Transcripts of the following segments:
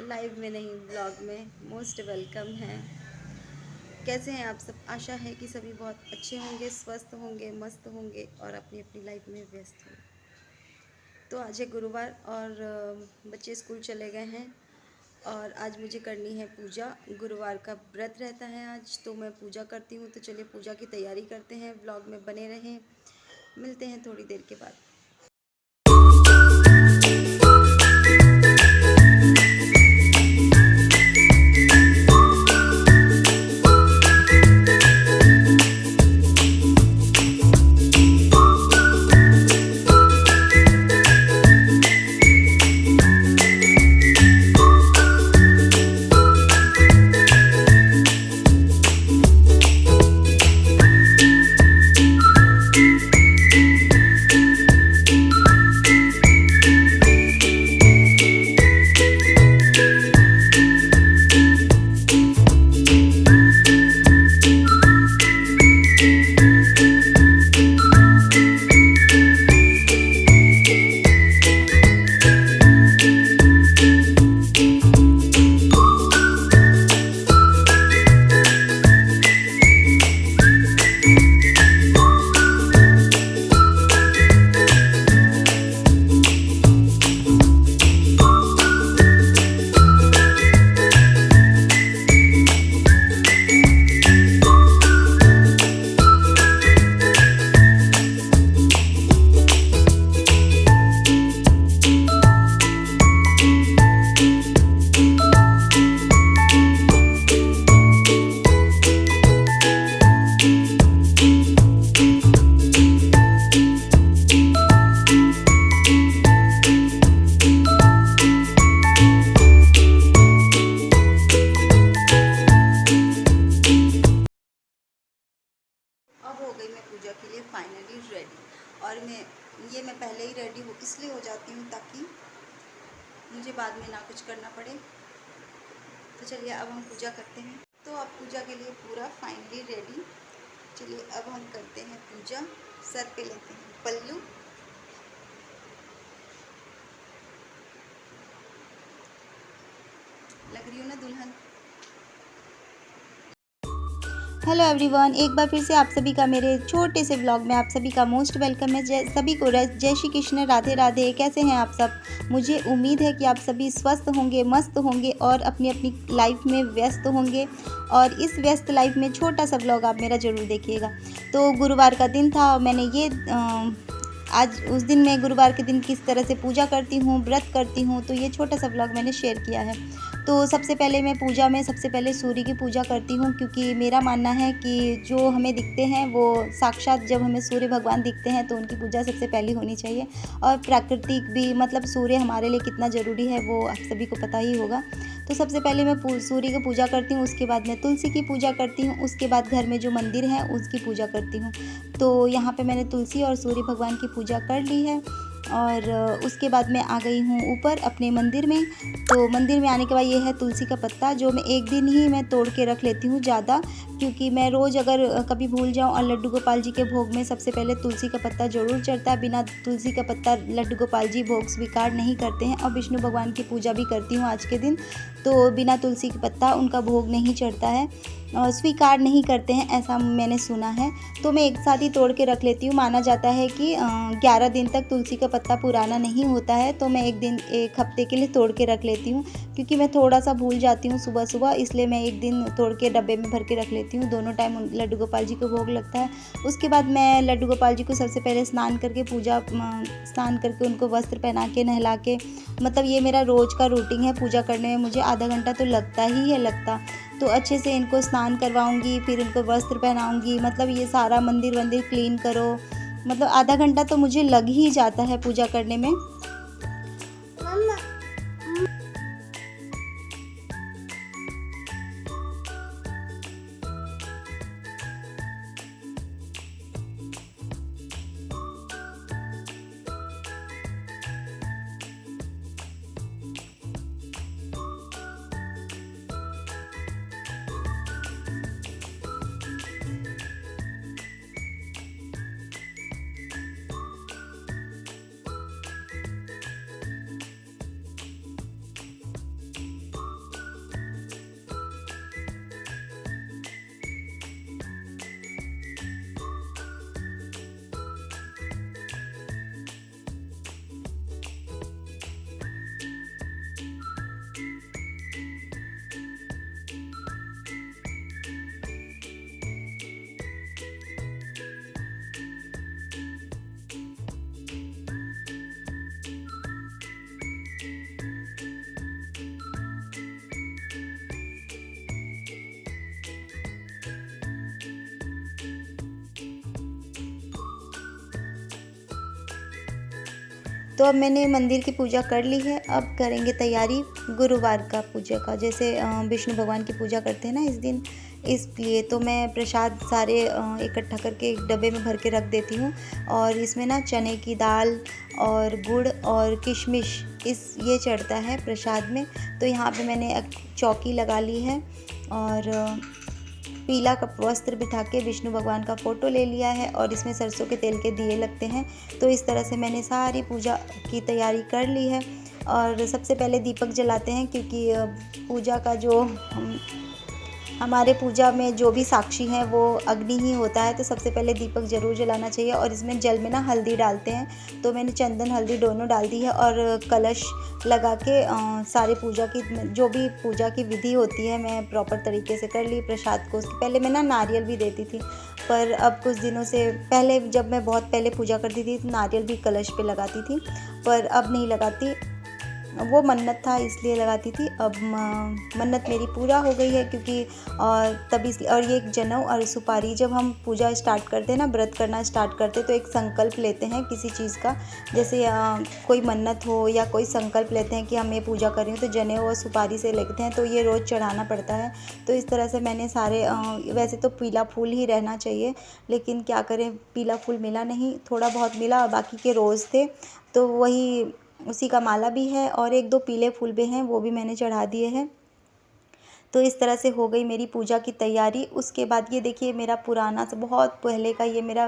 Live में नहीं, blog में मोस्ट वेलकम है। कैसे हैं आप सब? आशा है कि सभी बहुत अच्छे होंगे, स्वस्थ होंगे, मस्त होंगे और अपनी अपनी लाइफ में व्यस्त होंगे। तो आज है गुरुवार और बच्चे स्कूल चले गए हैं और आज मुझे करनी है पूजा। गुरुवार का व्रत रहता है आज, तो मैं पूजा करती हूँ। तो चलिए पूजा की तैयारी करते हैं, ब्लॉग में बने रहें। मिलते हैं थोड़ी देर के बाद। अब हो गई मैं पूजा के लिए फाइनली रेडी। और मैं पहले ही रेडी हूँ, इसलिए हो जाती हूँ ताकि मुझे बाद में ना कुछ करना पड़े। तो चलिए अब हम पूजा करते हैं। तो अब पूजा के लिए पूरा फाइनली रेडी। चलिए अब हम करते हैं पूजा। सर पे लेते हैं पल्लू। लग रही हूँ ना दुल्हन। हेलो एवरीवन, एक बार फिर से आप सभी का मेरे छोटे से ब्लॉग में आप सभी का मोस्ट वेलकम है। सभी को जय श्री कृष्ण, राधे राधे। कैसे हैं आप सब? मुझे उम्मीद है कि आप सभी स्वस्थ होंगे, मस्त होंगे और अपनी अपनी लाइफ में व्यस्त होंगे। और इस व्यस्त लाइफ में छोटा सा ब्लॉग आप मेरा ज़रूर देखिएगा। तो गुरुवार का दिन था और मैंने ये आज उस दिन मैं गुरुवार के दिन किस तरह से पूजा करती हूँ, व्रत करती हूँ, तो ये छोटा सा ब्लॉग मैंने शेयर किया है। तो सबसे पहले मैं पूजा में सबसे पहले सूर्य की पूजा करती हूँ, क्योंकि मेरा मानना है कि जो हमें दिखते हैं वो साक्षात जब हमें सूर्य भगवान दिखते हैं तो उनकी पूजा सबसे पहली होनी चाहिए। और प्राकृतिक भी, मतलब सूर्य हमारे लिए कितना ज़रूरी है वो आप सभी को पता ही होगा। तो सबसे पहले मैं सूर्य की पूजा करती हूँ, उसके बाद मैं तुलसी की पूजा करती हूँ, उसके बाद घर में जो मंदिर है उसकी पूजा करती हूँ। तो यहाँ पे मैंने तुलसी और सूर्य भगवान की पूजा कर ली है। और उसके बाद मैं आ गई हूँ ऊपर अपने मंदिर में। तो मंदिर में आने के बाद ये है तुलसी का पत्ता, जो मैं एक दिन ही मैं तोड़ के रख लेती हूँ ज़्यादा, क्योंकि मैं रोज़ अगर कभी भूल जाऊँ। और लड्डू गोपाल जी के भोग में सबसे पहले तुलसी का पत्ता ज़रूर चढ़ता है। बिना तुलसी का पत्ता लड्डू गोपाल जी भोग स्वीकार नहीं करते हैं। और विष्णु भगवान की पूजा भी करती हूँ आज के दिन, तो बिना तुलसी का पत्ता उनका भोग नहीं चढ़ता है, स्वीकार नहीं करते हैं, ऐसा मैंने सुना है। तो मैं एक साथ ही तोड़ के रख लेती हूँ। माना जाता है कि 11 दिन तक तुलसी का पत्ता पुराना नहीं होता है, तो मैं एक हफ्ते के लिए तोड़ के रख लेती हूँ, क्योंकि मैं थोड़ा सा भूल जाती हूँ सुबह सुबह, इसलिए मैं एक दिन तोड़ के डब्बे में भर के रख लेती हूँ। दोनों टाइम लड्डू गोपाल जी को भोग लगता है। उसके बाद मैं लड्डू गोपाल जी को सबसे पहले स्नान करके उनको वस्त्र पहना के नहला के, मतलब ये मेरा रोज़ का रूटीन है। पूजा करने में मुझे आधा घंटा तो लगता ही है तो अच्छे से इनको स्नान करवाऊंगी, फिर इनको वस्त्र पहनाऊंगी, मतलब ये सारा मंदिर वंदिर क्लीन करो, मतलब आधा घंटा तो मुझे लग ही जाता है पूजा करने में। तो अब मैंने मंदिर की पूजा कर ली है। अब करेंगे तैयारी गुरुवार का पूजा का, जैसे विष्णु भगवान की पूजा करते हैं ना इस दिन, इसलिए तो मैं प्रसाद सारे इकट्ठा करके एक डब्बे में भर के रख देती हूँ। और इसमें ना चने की दाल और गुड़ और किशमिश ये चढ़ता है प्रसाद में। तो यहाँ पे मैंने एक चौकी लगा ली है और पीला वस्त्र बिठा के विष्णु भगवान का फ़ोटो ले लिया है और इसमें सरसों के तेल के दिए लगते हैं। तो इस तरह से मैंने सारी पूजा की तैयारी कर ली है। और सबसे पहले दीपक जलाते हैं, क्योंकि पूजा का जो हमारे पूजा में जो भी साक्षी हैं वो अग्नि ही होता है। तो सबसे पहले दीपक ज़रूर जलाना चाहिए। और इसमें जल में ना हल्दी डालते हैं, तो मैंने चंदन हल्दी दोनों डाल दी है। और कलश लगा के सारी पूजा की जो भी पूजा की विधि होती है मैं प्रॉपर तरीके से कर ली। प्रसाद को उसके पहले मैं ना नारियल भी देती थी, पर अब कुछ दिनों से पहले जब मैं बहुत पहले पूजा करती थी तो नारियल भी कलश पे लगाती थी, पर अब नहीं लगाती। वो मन्नत था इसलिए लगाती थी। अब मन्नत मेरी पूरा हो गई है, क्योंकि तभी और ये एक जनेऊ और सुपारी, जब हम पूजा स्टार्ट करते हैं ना, व्रत करना स्टार्ट करते तो एक संकल्प लेते हैं किसी चीज़ का, जैसे कोई मन्नत हो या कोई संकल्प लेते हैं कि हम ये पूजा कर रहे हैं, तो जनेऊ और सुपारी से लेते हैं, तो ये रोज़ चढ़ाना पड़ता है। तो इस तरह से मैंने सारे वैसे तो पीला फूल ही रहना चाहिए, लेकिन क्या करें, पीला फूल मिला नहीं, थोड़ा बहुत मिला और बाकी के रोज़ थे, तो वही उसी का माला भी है और एक दो पीले फूल भी हैं, वो भी मैंने चढ़ा दिए हैं। तो इस तरह से हो गई मेरी पूजा की तैयारी। उसके बाद ये देखिए मेरा पुराना से बहुत पहले का ये मेरा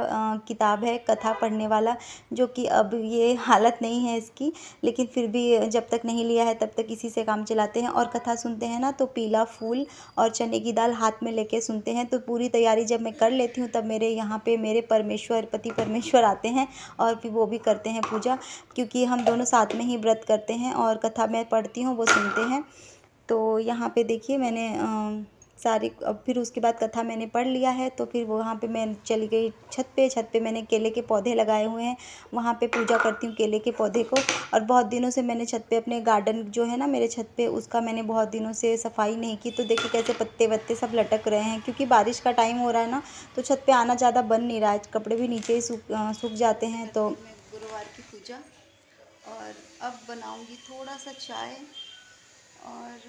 किताब है कथा पढ़ने वाला, जो कि अब ये हालत नहीं है इसकी, लेकिन फिर भी जब तक नहीं लिया है तब तक इसी से काम चलाते हैं। और कथा सुनते हैं ना तो पीला फूल और चने की दाल हाथ में लेके सुनते हैं। तो पूरी तैयारी जब मैं कर लेती हूँ तब मेरे यहाँ पे मेरे परमेश्वर पति परमेश्वर आते हैं और फिर वो भी करते हैं पूजा, क्योंकि हम दोनों साथ में ही व्रत करते हैं और कथा मैं पढ़ती हूँ वो सुनते हैं। तो यहाँ पे देखिए मैंने सारी, अब फिर उसके बाद कथा मैंने पढ़ लिया है, तो फिर वहाँ पे मैं चली गई छत पे मैंने केले के पौधे लगाए हुए हैं, वहाँ पे पूजा करती हूँ केले के पौधे को। और बहुत दिनों से मैंने छत पे अपने गार्डन जो है ना मेरे छत पे, उसका मैंने बहुत दिनों से सफाई नहीं की। तो देखिए कैसे पत्ते वत्ते सब लटक रहे हैं, क्योंकि बारिश का टाइम हो रहा है ना, तो छत पर आना ज़्यादा बन नहीं रहा है, कपड़े भी नीचे ही सूख जाते हैं। तो गुरुवार की पूजा, और अब बनाऊँगी थोड़ा सा चाय और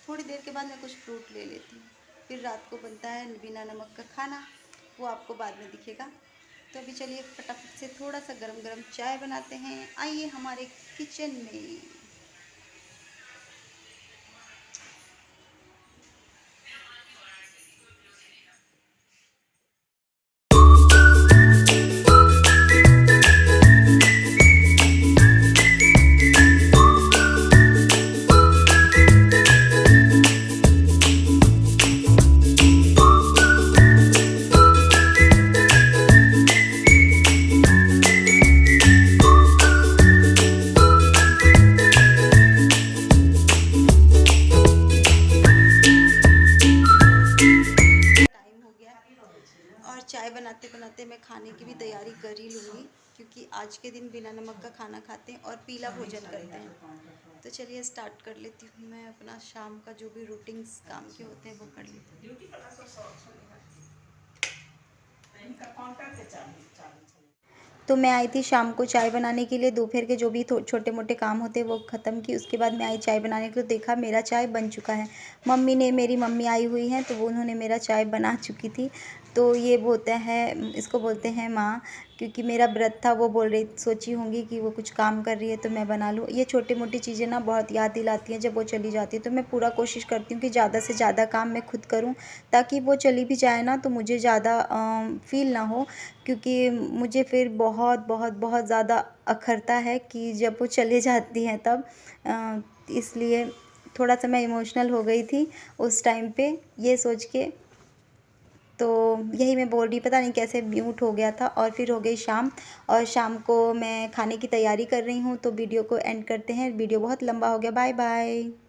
थोड़ी देर के बाद मैं कुछ फ्रूट ले लेती हूँ। फिर रात को बनता है बिना नमक का खाना, वो आपको बाद में दिखेगा। तो अभी चलिए फटाफट से थोड़ा सा गरम गरम चाय बनाते हैं। आइए हमारे किचन में। और चाय बनाते बनाते मैं खाने की भी तैयारी कर ही लूँगी, क्योंकि आज के दिन बिना नमक का खाना खाते हैं और पीला भोजन करते हैं। तो चलिए स्टार्ट कर लेती हूँ मैं अपना शाम का जो भी रूटीन्स काम के होते हैं वो कर लेती हूँ। तो मैं आई थी शाम को चाय बनाने के लिए, दोपहर के जो भी छोटे मोटे काम होते हैं वो ख़त्म की, उसके बाद मैं आई चाय बनाने के लिए, देखा मेरा चाय बन चुका है। मेरी मम्मी आई हुई हैं तो वो उन्होंने मेरा चाय बना चुकी थी। तो ये बोलते हैं, इसको बोलते हैं माँ, क्योंकि मेरा व्रत था, वो सोची होंगी कि वो कुछ काम कर रही है तो मैं बना लूँ। ये छोटी मोटी चीज़ें ना बहुत याद दिलाती हैं जब वो चली जाती है। तो मैं पूरा कोशिश करती हूँ कि ज़्यादा से ज़्यादा काम मैं खुद करूँ, ताकि वो चली भी जाए ना तो मुझे ज़्यादा फ़ील ना हो, क्योंकि मुझे फिर बहुत बहुत बहुत ज़्यादा अखरता है कि जब वो चले जाती हैं तब, इसलिए थोड़ा सा मैं इमोशनल हो गई थी उस टाइम पे ये सोच के। तो यही मैं बोल रही, पता नहीं कैसे म्यूट हो गया था। और फिर हो गई शाम, और शाम को मैं खाने की तैयारी कर रही हूँ। तो वीडियो को एंड करते हैं, वीडियो बहुत लंबा हो गया। Bye bye.